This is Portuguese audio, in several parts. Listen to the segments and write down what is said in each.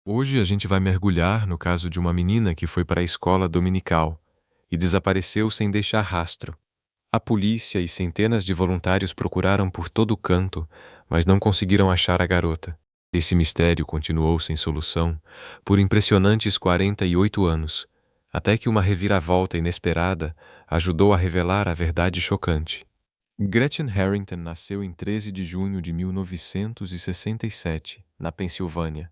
Hoje a gente vai mergulhar no caso de uma menina que foi para a escola dominical e desapareceu sem deixar rastro. A polícia e centenas de voluntários procuraram por todo canto, mas não conseguiram achar a garota. Esse mistério continuou sem solução por impressionantes 48 anos, até que uma reviravolta inesperada ajudou a revelar a verdade chocante. Gretchen Harrington nasceu em 13 de junho de 1967, na Pensilvânia.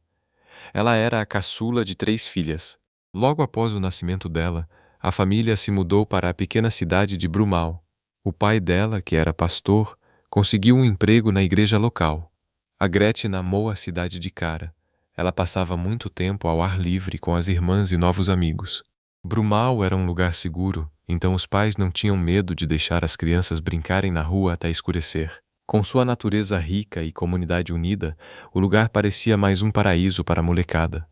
Ela era a caçula de 3 filhas. Logo após o nascimento dela, a família se mudou para a pequena cidade de Brumal. O pai dela, que era pastor, conseguiu um emprego na igreja local. A Gretchen amou a cidade de cara. Ela passava muito tempo ao ar livre com as irmãs e novos amigos. Brumal era um lugar seguro, então os pais não tinham medo de deixar as crianças brincarem na rua até escurecer. Com sua natureza rica e comunidade unida, o lugar parecia mais um paraíso para a molecada.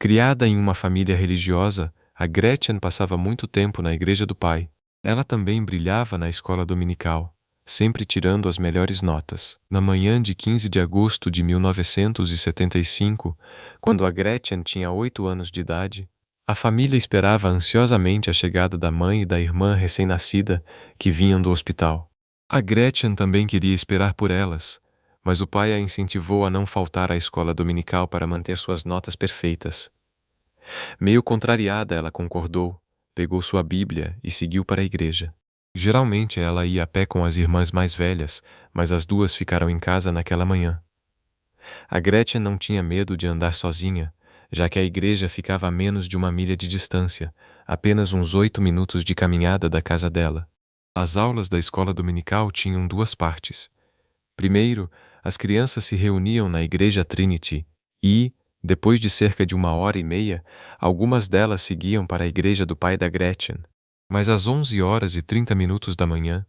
Criada em uma família religiosa, a Gretchen passava muito tempo na igreja do pai. Ela também brilhava na escola dominical, sempre tirando as melhores notas. Na manhã de 15 de agosto de 1975, quando a Gretchen tinha 8 anos de idade, a família esperava ansiosamente a chegada da mãe e da irmã recém-nascida que vinham do hospital. A Gretchen também queria esperar por elas, mas o pai a incentivou a não faltar à escola dominical para manter suas notas perfeitas. Meio contrariada, ela concordou, pegou sua Bíblia e seguiu para a igreja. Geralmente ela ia a pé com as irmãs mais velhas, mas as duas ficaram em casa naquela manhã. A Gretchen não tinha medo de andar sozinha, já que a igreja ficava a menos de 1 milha de distância, apenas uns 8 minutos de caminhada da casa dela. As aulas da escola dominical tinham 2 partes. Primeiro, as crianças se reuniam na igreja Trinity e, depois de cerca de 1 hora e meia, algumas delas seguiam para a igreja do pai da Gretchen. Mas às 11h30 da manhã,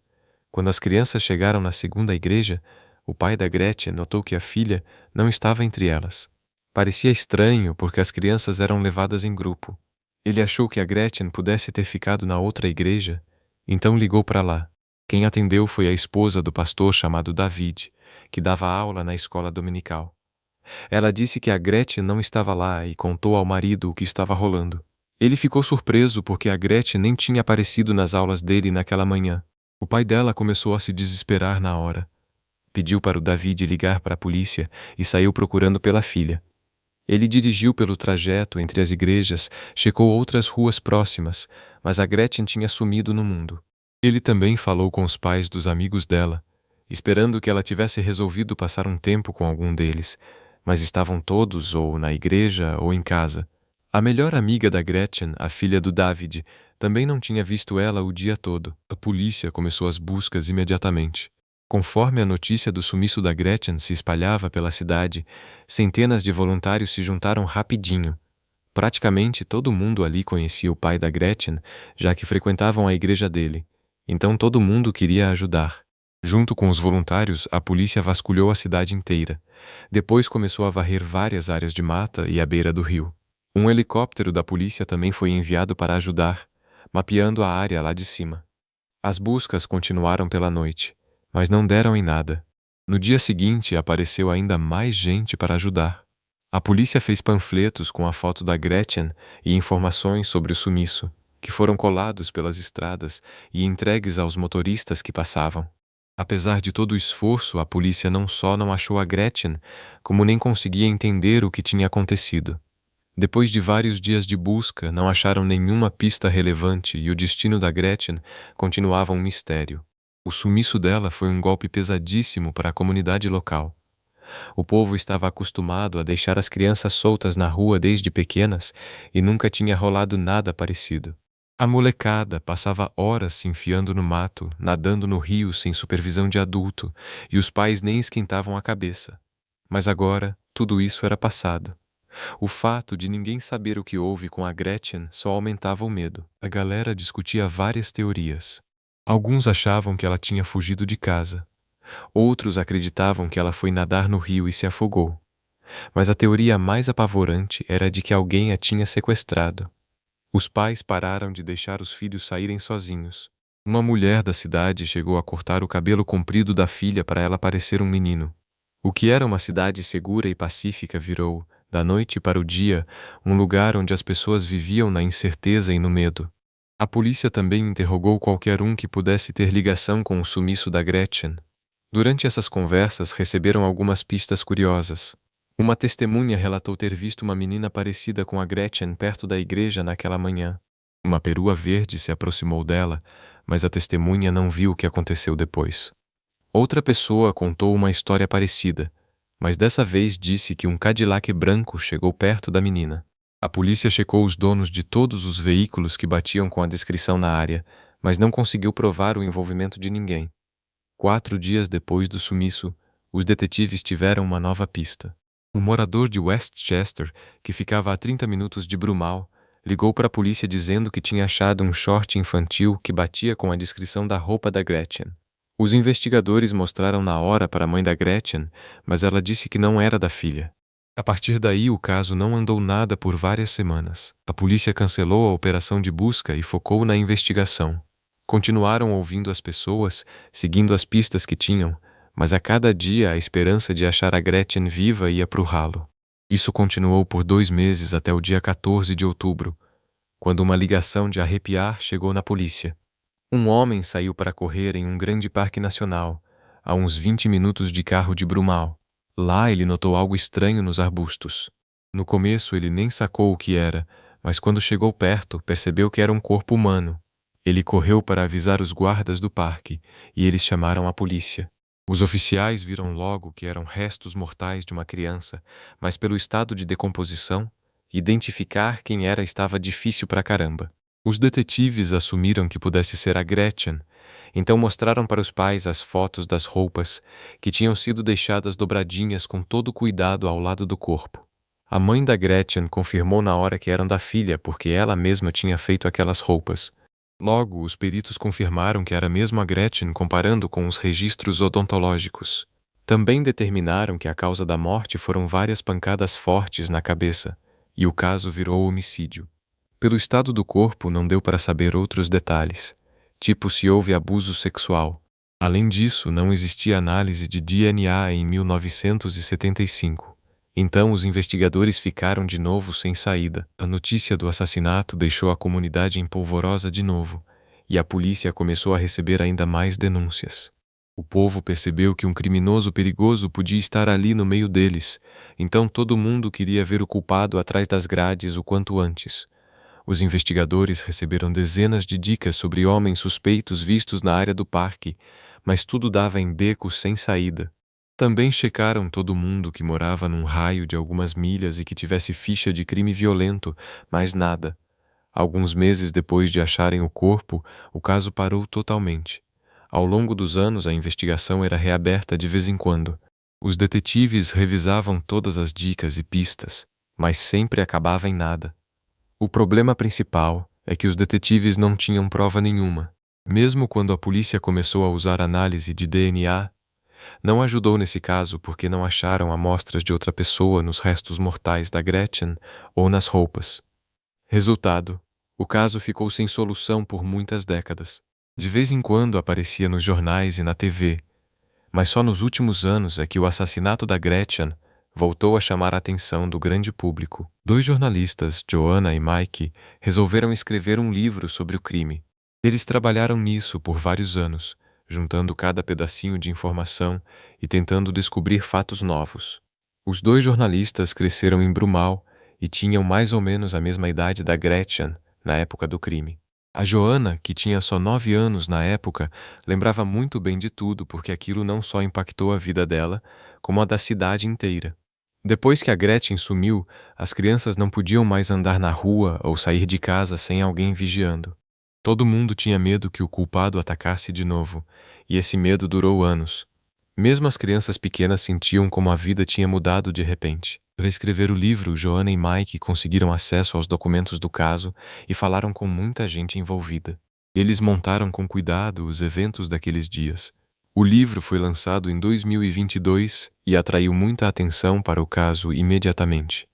quando as crianças chegaram na segunda igreja, o pai da Gretchen notou que a filha não estava entre elas. Parecia estranho porque as crianças eram levadas em grupo. Ele achou que a Gretchen pudesse ter ficado na outra igreja, então ligou para lá. Quem atendeu foi a esposa do pastor chamado David, que dava aula na escola dominical. Ela disse que a Gretchen não estava lá e contou ao marido o que estava rolando. Ele ficou surpreso porque a Gretchen nem tinha aparecido nas aulas dele naquela manhã. O pai dela começou a se desesperar na hora. Pediu para o David ligar para a polícia e saiu procurando pela filha. Ele dirigiu pelo trajeto entre as igrejas, checou outras ruas próximas, mas a Gretchen tinha sumido no mundo. Ele também falou com os pais dos amigos dela, esperando que ela tivesse resolvido passar um tempo com algum deles, mas estavam todos ou na igreja ou em casa. A melhor amiga da Gretchen, a filha do David, também não tinha visto ela o dia todo. A polícia começou as buscas imediatamente. Conforme a notícia do sumiço da Gretchen se espalhava pela cidade, centenas de voluntários se juntaram rapidinho. Praticamente todo mundo ali conhecia o pai da Gretchen, já que frequentavam a igreja dele. Então todo mundo queria ajudar. Junto com os voluntários, a polícia vasculhou a cidade inteira. Depois começou a varrer várias áreas de mata e à beira do rio. Um helicóptero da polícia também foi enviado para ajudar, mapeando a área lá de cima. As buscas continuaram pela noite, mas não deram em nada. No dia seguinte, apareceu ainda mais gente para ajudar. A polícia fez panfletos com a foto da Gretchen e informações sobre o sumiço, que foram colados pelas estradas e entregues aos motoristas que passavam. Apesar de todo o esforço, a polícia não só não achou a Gretchen, como nem conseguia entender o que tinha acontecido. Depois de vários dias de busca, não acharam nenhuma pista relevante e o destino da Gretchen continuava um mistério. O sumiço dela foi um golpe pesadíssimo para a comunidade local. O povo estava acostumado a deixar as crianças soltas na rua desde pequenas e nunca tinha rolado nada parecido. A molecada passava horas se enfiando no mato, nadando no rio sem supervisão de adulto, e os pais nem esquentavam a cabeça. Mas agora, tudo isso era passado. O fato de ninguém saber o que houve com a Gretchen só aumentava o medo. A galera discutia várias teorias. Alguns achavam que ela tinha fugido de casa. Outros acreditavam que ela foi nadar no rio e se afogou. Mas a teoria mais apavorante era de que alguém a tinha sequestrado. Os pais pararam de deixar os filhos saírem sozinhos. Uma mulher da cidade chegou a cortar o cabelo comprido da filha para ela parecer um menino. O que era uma cidade segura e pacífica virou, da noite para o dia, um lugar onde as pessoas viviam na incerteza e no medo. A polícia também interrogou qualquer um que pudesse ter ligação com o sumiço da Gretchen. Durante essas conversas, receberam algumas pistas curiosas. Uma testemunha relatou ter visto uma menina parecida com a Gretchen perto da igreja naquela manhã. Uma perua verde se aproximou dela, mas a testemunha não viu o que aconteceu depois. Outra pessoa contou uma história parecida, mas dessa vez disse que um Cadillac branco chegou perto da menina. A polícia checou os donos de todos os veículos que batiam com a descrição na área, mas não conseguiu provar o envolvimento de ninguém. 4 dias depois do sumiço, os detetives tiveram uma nova pista. Um morador de Westchester, que ficava a 30 minutos de Brumal, ligou para a polícia dizendo que tinha achado um short infantil que batia com a descrição da roupa da Gretchen. Os investigadores mostraram na hora para a mãe da Gretchen, mas ela disse que não era da filha. A partir daí, o caso não andou nada por várias semanas. A polícia cancelou a operação de busca e focou na investigação. Continuaram ouvindo as pessoas, seguindo as pistas que tinham, mas a cada dia a esperança de achar a Gretchen viva ia para o ralo. Isso continuou por 2 meses até o dia 14 de outubro, quando uma ligação de arrepiar chegou na polícia. Um homem saiu para correr em um grande parque nacional, a uns 20 minutos de carro de Brumal. Lá ele notou algo estranho nos arbustos. No começo ele nem sacou o que era, mas quando chegou perto, percebeu que era um corpo humano. Ele correu para avisar os guardas do parque, e eles chamaram a polícia. Os oficiais viram logo que eram restos mortais de uma criança, mas pelo estado de decomposição, identificar quem era estava difícil pra caramba. Os detetives assumiram que pudesse ser a Gretchen, então mostraram para os pais as fotos das roupas, que tinham sido deixadas dobradinhas com todo cuidado ao lado do corpo. A mãe da Gretchen confirmou na hora que eram da filha, porque ela mesma tinha feito aquelas roupas. Logo, os peritos confirmaram que era mesmo a Gretchen comparando com os registros odontológicos. Também determinaram que a causa da morte foram várias pancadas fortes na cabeça, e o caso virou homicídio. Pelo estado do corpo, não deu para saber outros detalhes, tipo se houve abuso sexual. Além disso, não existia análise de DNA em 1975. Então os investigadores ficaram de novo sem saída. A notícia do assassinato deixou a comunidade em polvorosa de novo, e a polícia começou a receber ainda mais denúncias. O povo percebeu que um criminoso perigoso podia estar ali no meio deles, então todo mundo queria ver o culpado atrás das grades o quanto antes. Os investigadores receberam dezenas de dicas sobre homens suspeitos vistos na área do parque, mas tudo dava em becos sem saída. Também checaram todo mundo que morava num raio de algumas milhas e que tivesse ficha de crime violento, mas nada. Alguns meses depois de acharem o corpo, o caso parou totalmente. Ao longo dos anos, a investigação era reaberta de vez em quando. Os detetives revisavam todas as dicas e pistas, mas sempre acabava em nada. O problema principal é que os detetives não tinham prova nenhuma. Mesmo quando a polícia começou a usar análise de DNA, não ajudou nesse caso porque não acharam amostras de outra pessoa nos restos mortais da Gretchen ou nas roupas. Resultado: o caso ficou sem solução por muitas décadas. De vez em quando aparecia nos jornais e na TV, mas só nos últimos anos é que o assassinato da Gretchen voltou a chamar a atenção do grande público. 2 jornalistas, Joanna e Mike, resolveram escrever um livro sobre o crime. Eles trabalharam nisso por vários anos, juntando cada pedacinho de informação e tentando descobrir fatos novos. Os 2 jornalistas cresceram em Brumal e tinham mais ou menos a mesma idade da Gretchen na época do crime. A Joanna, que tinha só 9 anos na época, lembrava muito bem de tudo porque aquilo não só impactou a vida dela, como a da cidade inteira. Depois que a Gretchen sumiu, as crianças não podiam mais andar na rua ou sair de casa sem alguém vigiando. Todo mundo tinha medo que o culpado atacasse de novo, e esse medo durou anos. Mesmo as crianças pequenas sentiam como a vida tinha mudado de repente. Para escrever o livro, Joanna e Mike conseguiram acesso aos documentos do caso e falaram com muita gente envolvida. Eles montaram com cuidado os eventos daqueles dias. O livro foi lançado em 2022 e atraiu muita atenção para o caso imediatamente.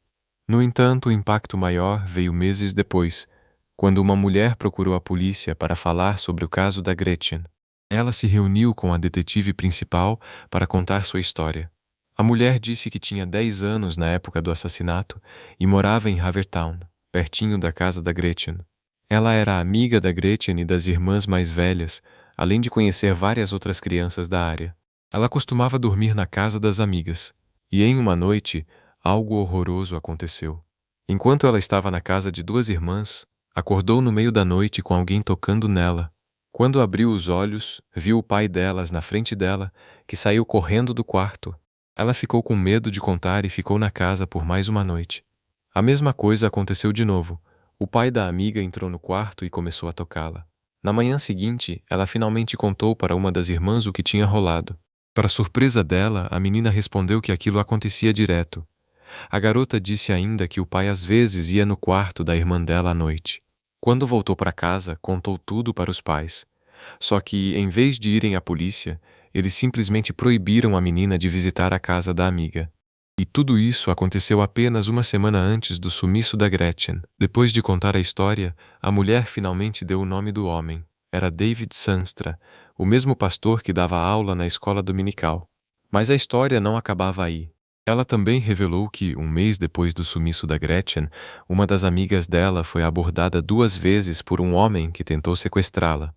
No entanto, o impacto maior veio meses depois, quando uma mulher procurou a polícia para falar sobre o caso da Gretchen. Ela se reuniu com a detetive principal para contar sua história. A mulher disse que tinha 10 anos na época do assassinato e morava em Havertown, pertinho da casa da Gretchen. Ela era amiga da Gretchen e das irmãs mais velhas, além de conhecer várias outras crianças da área. Ela costumava dormir na casa das amigas, e em uma noite, algo horroroso aconteceu. Enquanto ela estava na casa de duas irmãs, acordou no meio da noite com alguém tocando nela. Quando abriu os olhos, viu o pai delas na frente dela, que saiu correndo do quarto. Ela ficou com medo de contar e ficou na casa por mais uma noite. A mesma coisa aconteceu de novo. O pai da amiga entrou no quarto e começou a tocá-la. Na manhã seguinte, ela finalmente contou para uma das irmãs o que tinha rolado. Para surpresa dela, a menina respondeu que aquilo acontecia direto. A garota disse ainda que o pai às vezes ia no quarto da irmã dela à noite. Quando voltou para casa, contou tudo para os pais. Só que, em vez de irem à polícia, eles simplesmente proibiram a menina de visitar a casa da amiga. E tudo isso aconteceu apenas uma semana antes do sumiço da Gretchen. Depois de contar a história, a mulher finalmente deu o nome do homem. Era David Sanstra, o mesmo pastor que dava aula na escola dominical. Mas a história não acabava aí. Ela também revelou que, um mês depois do sumiço da Gretchen, uma das amigas dela foi abordada 2 vezes por um homem que tentou sequestrá-la.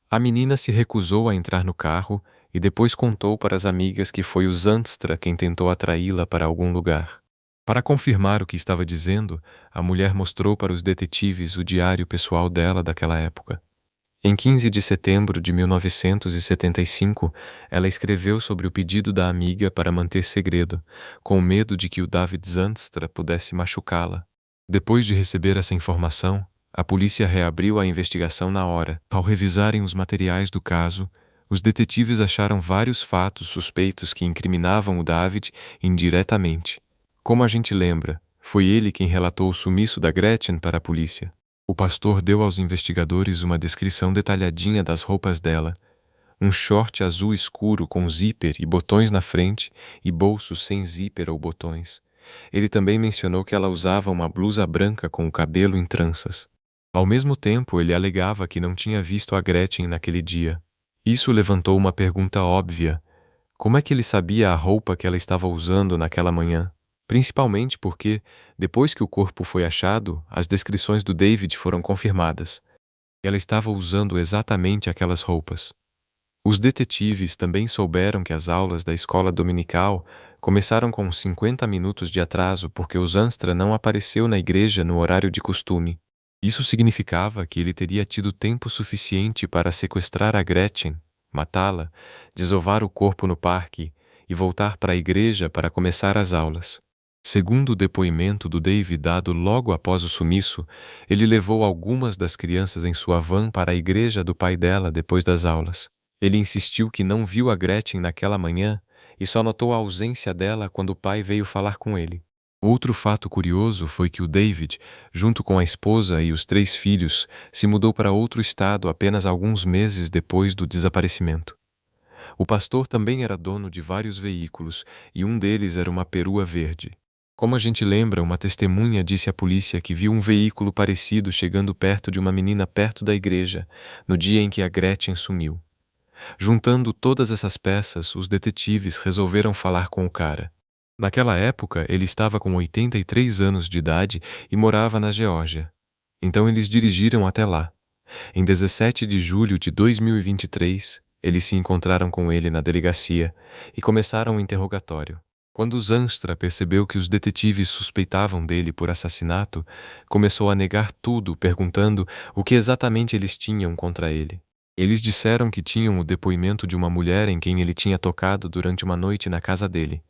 A menina se recusou a entrar no carro e depois contou para as amigas que foi o Zanstra quem tentou atraí-la para algum lugar. Para confirmar o que estava dizendo, a mulher mostrou para os detetives o diário pessoal dela daquela época. Em 15 de setembro de 1975, ela escreveu sobre o pedido da amiga para manter segredo, com medo de que o David Zanstra pudesse machucá-la. Depois de receber essa informação, a polícia reabriu a investigação na hora. Ao revisarem os materiais do caso, os detetives acharam vários fatos suspeitos que incriminavam o David indiretamente. Como a gente lembra, foi ele quem relatou o sumiço da Gretchen para a polícia. O pastor deu aos investigadores uma descrição detalhadinha das roupas dela. Um short azul escuro com zíper e botões na frente e bolsos sem zíper ou botões. Ele também mencionou que ela usava uma blusa branca com o cabelo em tranças. Ao mesmo tempo, ele alegava que não tinha visto a Gretchen naquele dia. Isso levantou uma pergunta óbvia. Como é que ele sabia a roupa que ela estava usando naquela manhã? Principalmente porque, depois que o corpo foi achado, as descrições do David foram confirmadas. Ela estava usando exatamente aquelas roupas. Os detetives também souberam que as aulas da escola dominical começaram com 50 minutos de atraso porque o Zanstra não apareceu na igreja no horário de costume. Isso significava que ele teria tido tempo suficiente para sequestrar a Gretchen, matá-la, desovar o corpo no parque e voltar para a igreja para começar as aulas. Segundo o depoimento do David dado logo após o sumiço, ele levou algumas das crianças em sua van para a igreja do pai dela depois das aulas. Ele insistiu que não viu a Gretchen naquela manhã e só notou a ausência dela quando o pai veio falar com ele. Outro fato curioso foi que o David, junto com a esposa e os 3 filhos, se mudou para outro estado apenas alguns meses depois do desaparecimento. O pastor também era dono de vários veículos e um deles era uma perua verde. Como a gente lembra, uma testemunha disse à polícia que viu um veículo parecido chegando perto de uma menina perto da igreja, no dia em que a Gretchen sumiu. Juntando todas essas peças, os detetives resolveram falar com o cara. Naquela época, ele estava com 83 anos de idade e morava na Geórgia. Então eles dirigiram até lá. Em 17 de julho de 2023, eles se encontraram com ele na delegacia e começaram o interrogatório. Quando Zanstra percebeu que os detetives suspeitavam dele por assassinato, começou a negar tudo, perguntando o que exatamente eles tinham contra ele. Eles disseram que tinham o depoimento de uma mulher em quem ele tinha tocado durante uma noite na casa dele,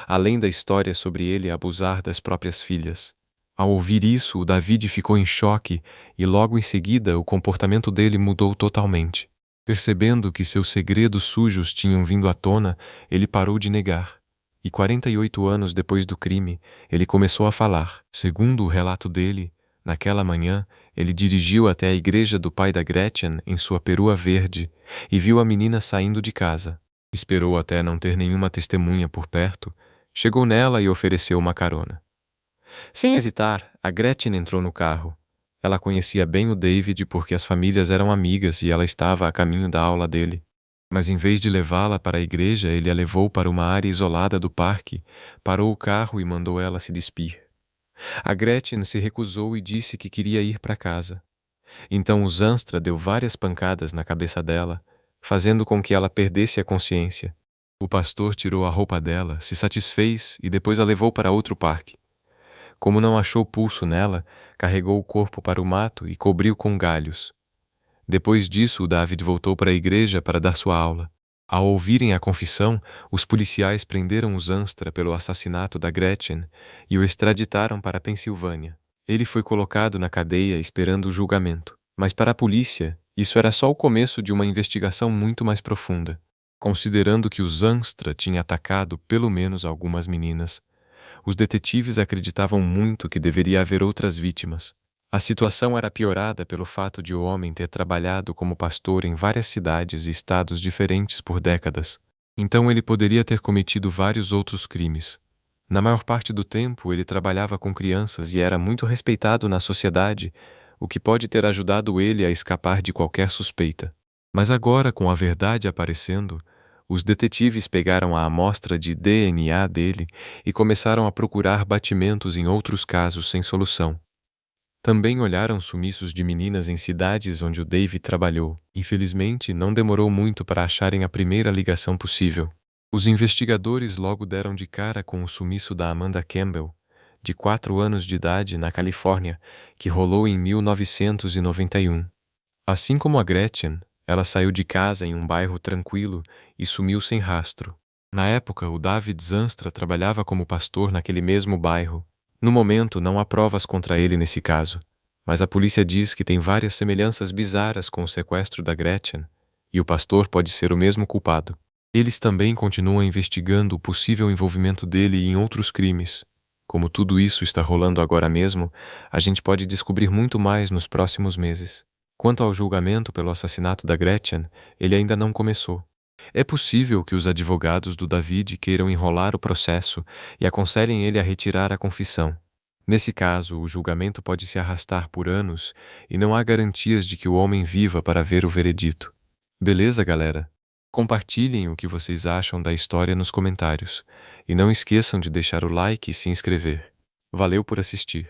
além da história sobre ele abusar das próprias filhas. Ao ouvir isso, o David ficou em choque e logo em seguida o comportamento dele mudou totalmente. Percebendo que seus segredos sujos tinham vindo à tona, ele parou de negar. E 48 anos depois do crime, ele começou a falar. Segundo o relato dele, naquela manhã, ele dirigiu até a igreja do pai da Gretchen em sua perua verde e viu a menina saindo de casa. Esperou até não ter nenhuma testemunha por perto, chegou nela e ofereceu uma carona. Sem hesitar, a Gretchen entrou no carro. Ela conhecia bem o David porque as famílias eram amigas e ela estava a caminho da aula dele. Mas em vez de levá-la para a igreja, ele a levou para uma área isolada do parque, parou o carro e mandou ela se despir. A Gretchen se recusou e disse que queria ir para casa. Então o Zanstra deu várias pancadas na cabeça dela, fazendo com que ela perdesse a consciência. O pastor tirou a roupa dela, se satisfez e depois a levou para outro parque. Como não achou pulso nela, carregou o corpo para o mato e cobriu com galhos. Depois disso, o David voltou para a igreja para dar sua aula. Ao ouvirem a confissão, os policiais prenderam o Zanstra pelo assassinato da Gretchen e o extraditaram para a Pensilvânia. Ele foi colocado na cadeia esperando o julgamento. Mas para a polícia, isso era só o começo de uma investigação muito mais profunda. Considerando que o Zanstra tinha atacado pelo menos algumas meninas, os detetives acreditavam muito que deveria haver outras vítimas. A situação era piorada pelo fato de o homem ter trabalhado como pastor em várias cidades e estados diferentes por décadas. Então ele poderia ter cometido vários outros crimes. Na maior parte do tempo, ele trabalhava com crianças e era muito respeitado na sociedade, o que pode ter ajudado ele a escapar de qualquer suspeita. Mas agora, com a verdade aparecendo, os detetives pegaram a amostra de DNA dele e começaram a procurar batimentos em outros casos sem solução. Também olharam sumiços de meninas em cidades onde o Dave trabalhou. Infelizmente, não demorou muito para acharem a primeira ligação possível. Os investigadores logo deram de cara com o sumiço da Amanda Campbell, de 4 anos de idade, na Califórnia, que rolou em 1991. Assim como a Gretchen, ela saiu de casa em um bairro tranquilo e sumiu sem rastro. Na época, o David Zanstra trabalhava como pastor naquele mesmo bairro. No momento, não há provas contra ele nesse caso, mas a polícia diz que tem várias semelhanças bizarras com o sequestro da Gretchen, e o pastor pode ser o mesmo culpado. Eles também continuam investigando o possível envolvimento dele em outros crimes. Como tudo isso está rolando agora mesmo, a gente pode descobrir muito mais nos próximos meses. Quanto ao julgamento pelo assassinato da Gretchen, ele ainda não começou. É possível que os advogados do David queiram enrolar o processo e aconselhem ele a retirar a confissão. Nesse caso, o julgamento pode se arrastar por anos e não há garantias de que o homem viva para ver o veredito. Beleza, galera? Compartilhem o que vocês acham da história nos comentários e não esqueçam de deixar o like e se inscrever. Valeu por assistir.